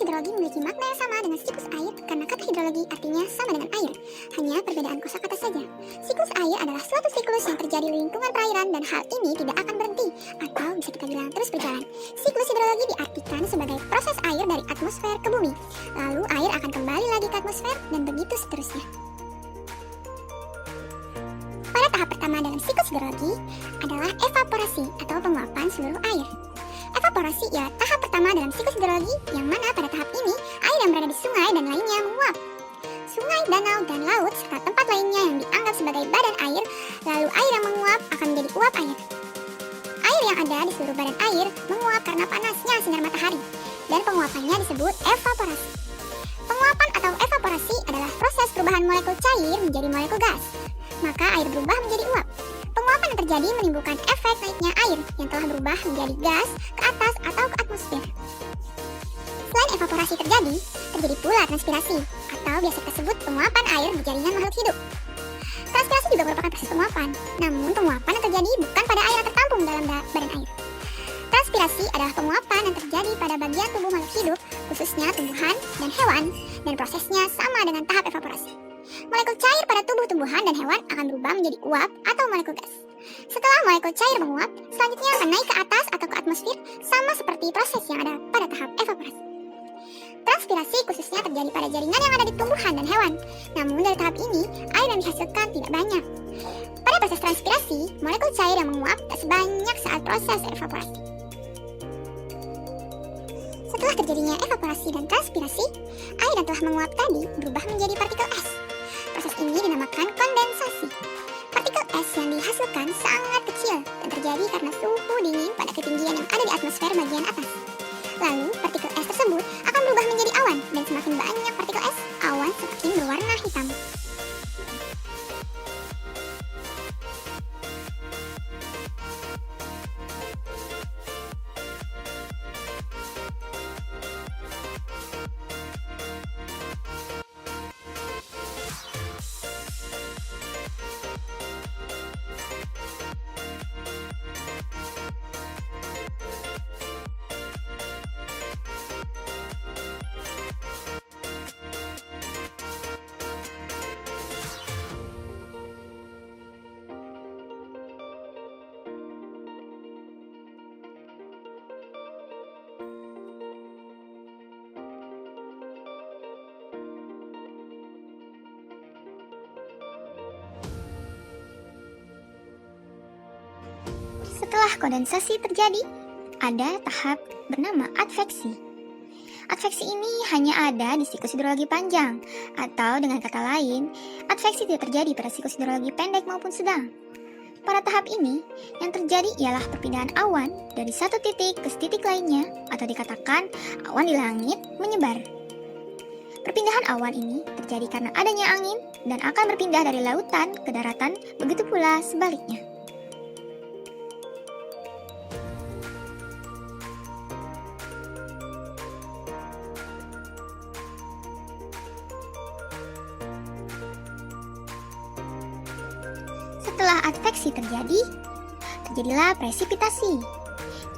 hidrologi memiliki makna yang sama dengan siklus air karena kata hidrologi artinya sama dengan air. Hanya perbedaan kosakata saja. Siklus air adalah suatu siklus yang terjadi di lingkungan perairan dan hal ini tidak akan berhenti atau bisa kita bilang terus berjalan. Siklus hidrologi diartikan sebagai proses air dari atmosfer ke bumi. Lalu air akan kembali lagi ke atmosfer dan begitu seterusnya. Pada tahap pertama dalam siklus hidrologi adalah evaporasi atau penguapan seluruh air. Evaporasi ialah tahap pertama dalam siklus hidrologi yang mana pada tahap ini air yang berada di sungai dan lainnya menguap. Sungai, danau, dan laut serta tempat lainnya yang dianggap sebagai badan air, lalu air yang menguap akan menjadi uap air. Air yang ada di seluruh badan air menguap karena panasnya sinar matahari dan penguapannya disebut evaporasi. Penguapan atau evaporasi adalah proses perubahan molekul cair menjadi molekul gas. Maka air berubah menjadi uap. Penguapan yang terjadi menimbulkan efek naiknya air yang telah berubah menjadi gas ke atas atau ke atmosfer. Selain evaporasi terjadi pula transpirasi atau biasa kita sebut penguapan air di jaringan makhluk hidup. Transpirasi juga merupakan proses penguapan, namun penguapan yang terjadi bukan pada air yang tertampung dalam badan air. Transpirasi adalah penguapan yang terjadi pada bagian tubuh makhluk hidup, khususnya tumbuhan dan hewan, dan prosesnya sama dengan tahap evaporasi. Molekul cair pada tubuh tumbuhan dan hewan akan berubah menjadi uap atau molekul gas. Setelah molekul cair menguap, selanjutnya akan naik ke atas atau ke atmosfer, sama seperti proses yang ada pada tahap evaporasi. Transpirasi khususnya terjadi pada jaringan yang ada di tumbuhan dan hewan. Namun dari tahap ini, air yang dihasilkan tidak banyak. Pada proses transpirasi, molekul cair yang menguap tak sebanyak saat proses evaporasi. Setelah terjadinya evaporasi dan transpirasi, air yang telah menguap tadi berubah menjadi partikel es. Proses ini dinamakan kondensasi. Partikel es yang dihasilkan sangat kecil dan terjadi karena suhu dingin pada ketinggian yang ada di atmosfer bagian atas. Lalu, partikel es tersebut akan berubah menjadi awan, dan semakin banyak partikel es, awan semakin berwarna hitam. Setelah kondensasi terjadi, ada tahap bernama adveksi. Adveksi ini hanya ada di siklus hidrologi panjang, atau dengan kata lain, adveksi tidak terjadi pada siklus hidrologi pendek maupun sedang. Pada tahap ini, yang terjadi ialah perpindahan awan dari satu titik ke titik lainnya, atau dikatakan awan di langit menyebar. Perpindahan awan ini terjadi karena adanya angin dan akan berpindah dari lautan ke daratan, begitu pula sebaliknya. Setelah adveksi terjadilah presipitasi,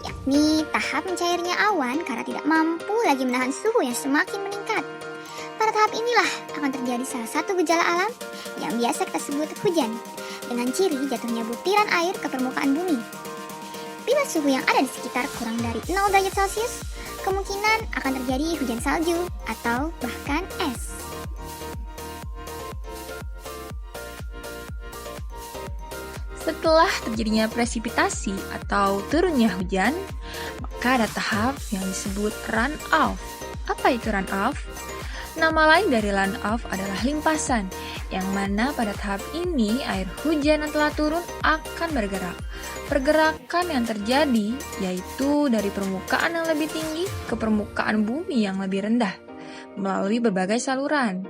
yakni tahap mencairnya awan karena tidak mampu lagi menahan suhu yang semakin meningkat. Pada tahap inilah akan terjadi salah satu gejala alam yang biasa kita sebut hujan, dengan ciri jatuhnya butiran air ke permukaan bumi. Bila suhu yang ada di sekitar kurang dari 0 derajat Celcius, kemungkinan akan terjadi hujan salju atau bahkan es. Setelah terjadinya presipitasi atau turunnya hujan, maka ada tahap yang disebut run-off. Apa itu run-off? Nama lain dari run-off adalah limpasan, yang mana pada tahap ini air hujan yang telah turun akan bergerak. Pergerakan yang terjadi yaitu dari permukaan yang lebih tinggi ke permukaan bumi yang lebih rendah, melalui berbagai saluran.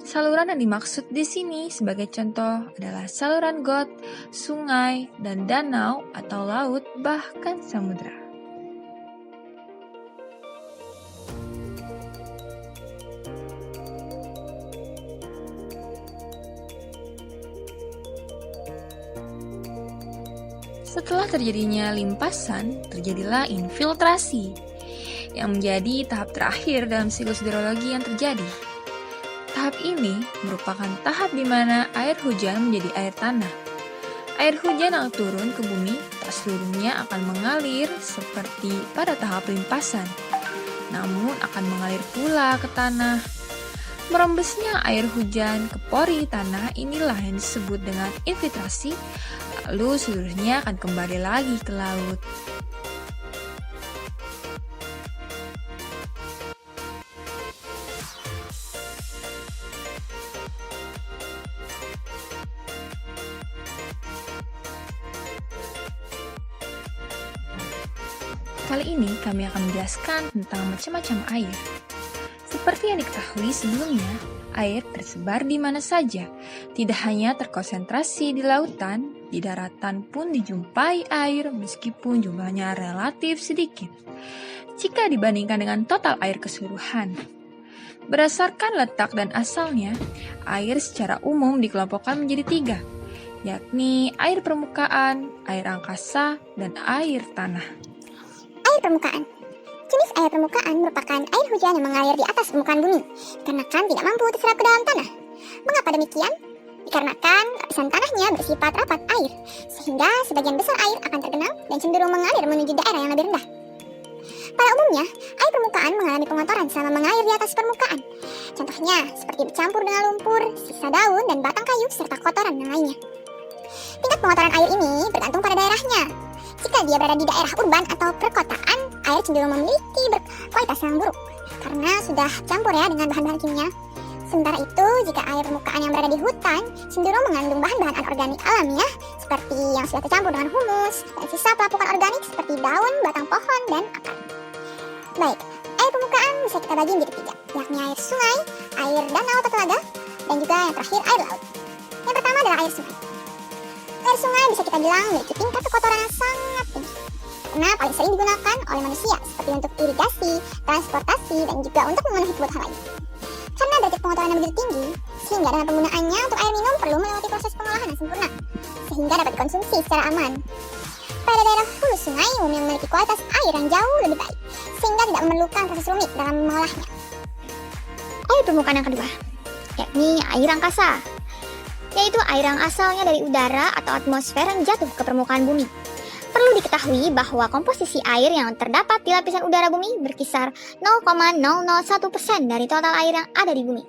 Saluran yang dimaksud di sini sebagai contoh adalah saluran got, sungai, dan danau atau laut, bahkan samudra. Setelah terjadinya limpasan, terjadilah infiltrasi. yang menjadi tahap terakhir dalam siklus hidrologi yang terjadi. Tahap ini merupakan tahap di mana air hujan menjadi air tanah. Air hujan yang turun ke bumi tak seluruhnya akan mengalir seperti pada tahap limpasan, namun akan mengalir pula ke tanah. Merembesnya air hujan ke pori tanah inilah yang disebut dengan infiltrasi, lalu seluruhnya akan kembali lagi ke laut. Kali ini kami akan menjelaskan tentang macam-macam air. Seperti yang diketahui sebelumnya, air tersebar di mana saja. Tidak hanya terkonsentrasi di lautan, di daratan pun dijumpai air meskipun jumlahnya relatif sedikit jika dibandingkan dengan total air keseluruhan. Berdasarkan letak dan asalnya, air secara umum dikelompokkan menjadi 3, yakni air permukaan, air angkasa, dan air tanah. Air permukaan. Jenis air permukaan merupakan air hujan yang mengalir di atas permukaan bumi, dikarenakan tidak mampu terserap ke dalam tanah. Mengapa demikian? Dikarenakan lapisan tanahnya bersifat rapat air, sehingga sebagian besar air akan tergenang dan cenderung mengalir menuju daerah yang lebih rendah. Pada umumnya, air permukaan mengalami pengotoran selama mengalir di atas permukaan. Contohnya, seperti bercampur dengan lumpur, sisa daun, dan batang kayu, serta kotoran yang lainnya. Tingkat pengotoran air ini bergantung pada daerahnya. Jika dia berada di daerah urban atau perkotaan, air cenderung memiliki kualitas yang buruk karena sudah campur ya dengan bahan-bahan kimia. Sementara itu, jika air permukaan yang berada di hutan cenderung mengandung bahan-bahan anorganik alamiah seperti yang sudah tercampur dengan humus dan sisa pelapukan organik seperti daun, batang pohon, dan akar. Baik, air permukaan bisa kita bagi menjadi 3, yakni air sungai, air danau atau telaga, dan juga yang terakhir air laut. Yang pertama adalah air sungai. Air sungai bisa kita bilang memiliki tingkat kekotoran yang sangat tinggi karena paling sering digunakan oleh manusia seperti untuk irigasi, transportasi, dan juga untuk memenuhi kebutuhan lain. Karena derajat pengotoran yang begitu tinggi, sehingga dalam penggunaannya untuk air minum perlu melewati proses pengolahan yang sempurna, sehingga dapat dikonsumsi secara aman. Pada daerah hulu sungai umumnya memiliki kualitas air yang jauh lebih baik, sehingga tidak memerlukan proses rumit dalam mengolahnya. Air permukaan yang kedua, yakni air angkasa, yaitu air yang asalnya dari udara atau atmosfer yang jatuh ke permukaan bumi. Perlu diketahui bahwa komposisi air yang terdapat di lapisan udara bumi berkisar 0,001% dari total air yang ada di bumi.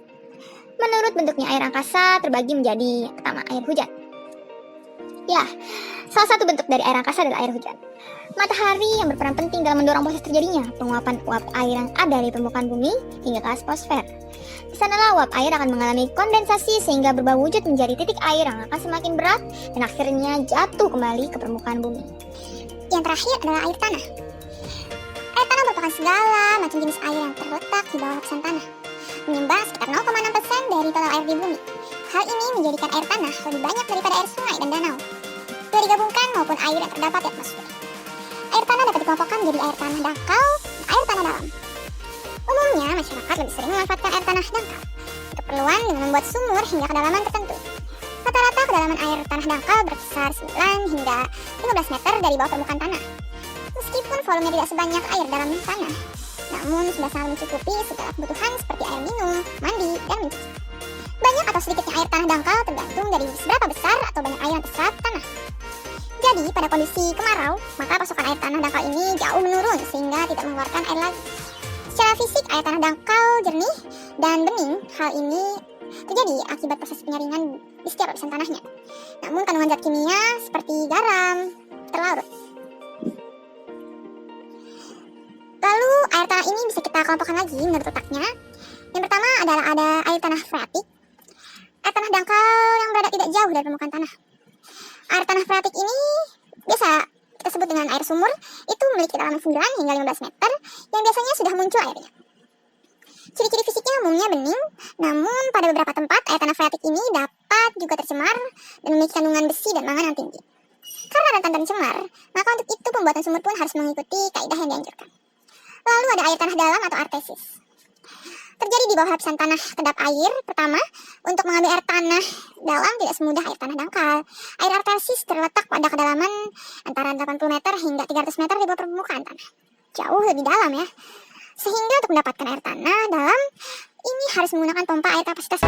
Menurut bentuknya air angkasa terbagi menjadi pertama air hujan. Ya, salah satu bentuk dari air angkasa adalah air hujan. Matahari yang berperan penting dalam mendorong proses terjadinya penguapan uap air yang ada di permukaan bumi hingga ke atmosfer. Di sanalah uap air akan mengalami kondensasi sehingga berubah wujud menjadi titik air yang akan semakin berat dan akhirnya jatuh kembali ke permukaan bumi. Yang terakhir adalah air tanah. Air tanah merupakan segala macam jenis air yang terletak di bawah lapisan tanah, menyumbang sekitar 0,6% dari total air di bumi. Hal ini menjadikan air tanah lebih banyak daripada air sungai dan danau, baik digabungkan maupun air yang terdapat di atmosfer. Air tanah dapat dikelompokkan menjadi air tanah dangkal dan air tanah dalam. Umumnya, masyarakat lebih sering memanfaatkan air tanah dangkal untuk keperluan dengan membuat sumur hingga kedalaman tertentu. Rata-rata kedalaman air tanah dangkal berkisar 9 hingga 15 meter dari bawah permukaan tanah. Meskipun volumenya tidak sebanyak air dalam tanah, namun sudah sangat mencukupi segala kebutuhan seperti air minum, mandi, dan mencuci. Banyak atau sedikitnya air tanah dangkal tergantung dari seberapa besar atau banyak air yang terserap tanah. Jadi, pada kondisi kemarau, maka pasokan air tanah dangkal ini jauh menurun sehingga tidak mengeluarkan air lagi. Secara fisik, air tanah dangkal jernih dan bening. Hal ini terjadi akibat proses penyaringan di setiap lapisan tanahnya. Namun kandungan zat kimia seperti garam terlarut. Lalu air tanah ini bisa kita kelompokkan lagi menurut letaknya. Yang pertama adalah ada air tanah freatik. Air tanah dangkal yang berada tidak jauh dari permukaan tanah. Air tanah freatik ini biasa kita sebut dengan air sumur, itu memiliki kedalaman 9 hingga 15 meter yang biasanya sudah muncul airnya. Ciri-ciri fisiknya umumnya bening, namun pada beberapa tempat air tanah freatik ini dapat juga tercemar dan memiliki kandungan besi dan mangan yang tinggi. Karena rentan tercemar, maka untuk itu pembuatan sumur pun harus mengikuti kaidah yang dianjurkan. Lalu ada air tanah dalam atau artesis. Terjadi di bawah lapisan tanah kedap air. Pertama, untuk mengambil air tanah dalam tidak semudah air tanah dangkal. Air artesis terletak pada kedalaman antara 80 meter hingga 300 meter di bawah permukaan tanah. Jauh lebih dalam ya. Sehingga untuk mendapatkan air tanah dalam, ini harus menggunakan pompa air kapasitas